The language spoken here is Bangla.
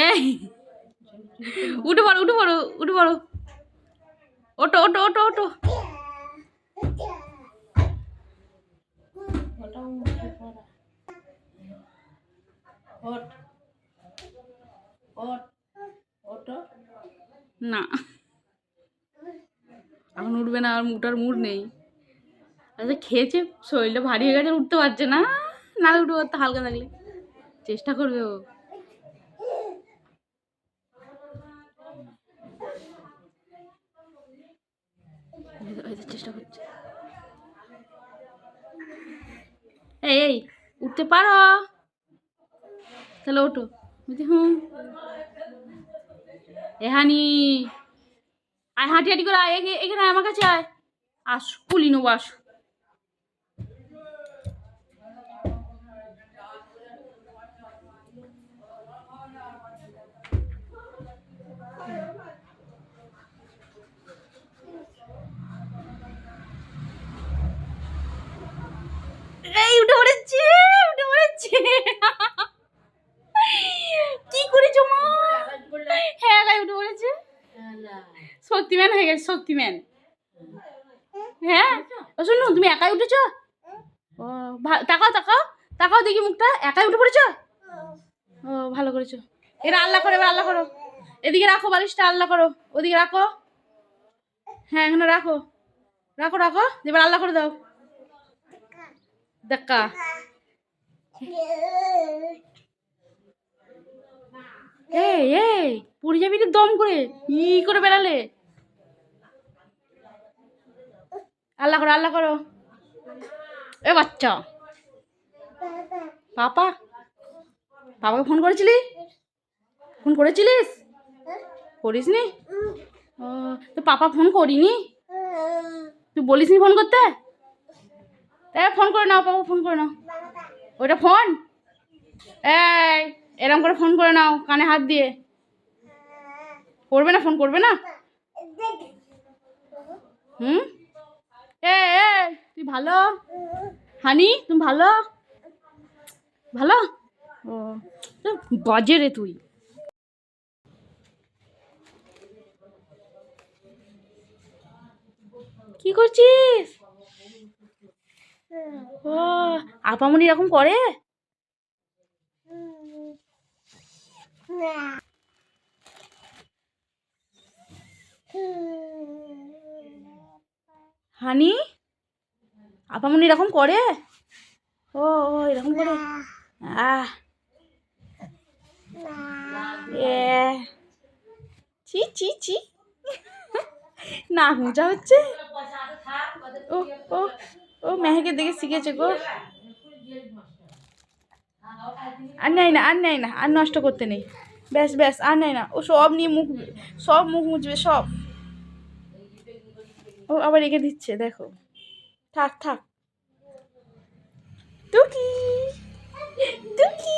এই উঠে পড়ো উঠে পড়ো উঠে পড়ো, ওটো ওটো ওটো ওটো। না এখন উঠবে না, আর উঠার মুড নেই। আচ্ছা খেয়েছে, শরীরটা ভারী হয়ে গেছে, উঠতে পারছে না, নালে উঠে পারতে হালকা থাকলে চেষ্টা করবে ও। চেষ্টা করছে। এই এই উঠতে পারো তাহলে ওঠো। হুম এহানি আয়, হাঁটি হাঁটি করে আয়, এখানে আমার কাছে আয়, আস কুলি নেবো, আস। এই উঠে পড়েছে, উঠে পড়েছে। কি করেছো মা? হ্যাঁ গায়ে উঠে পড়েছে, শক্তিম্যান হয়ে গেছে, শক্তিম্যান। হ্যাঁ শুনো, তুমি একাই উঠেছো? ও তাকাও তাকাও তাকাও দেখি মুখটা, একাই উঠে পড়েছো? ও ভালো করেছো। এরা আল্লাহ করো, এবার আল্লাহ করো। এদিকে রাখো বালিশটা, আল্লাহ করো, ওদিকে রাখো। হ্যাঁ এখানে রাখো, রাখো রাখো, এবার আল্লাহ করে দাও। দেখা এই এই পড়ে যাবি রে দম করে, ই করে বেড়ালে। আল্লাহ করো, আল্লাহ করো। এ বাচ্চা, পাপা, পাপাকে ফোন করেছিলি? ফোন করেছিলিস? করিস নি? ও তো পাপা ফোন করিনি? তুই বলিস নি ফোন করতে? ফোন করে নাও, পাপা ফোন করে নাও। ওইটা ফোন, এই এরম করে ফোন করে নাও কানে হাত দিয়ে। করবে না, ফোন করবে না। হুম এ তুই ভালো হানি, তুমি ভালো ভালো। ও বাজে রে তুই। কি করছিস? ও আপামনি এরকম করে? হানি আপামনি এরকম করে? ও ও এরকম করে? আহ এ চি চি চি, নাক মোচা হচ্ছে। ও ও ও মেহেকে দেখে শিখেছে গো। আর নেই না, আর নেই না, আর নষ্ট করতে নেই, ব্যাস ব্যাস আর নেই না। ও সব নিয়ে মুখ, সব মুখ মুছবে সব। ও আবার রেখে দিচ্ছে দেখো, থাক থাক। টুকি টুকি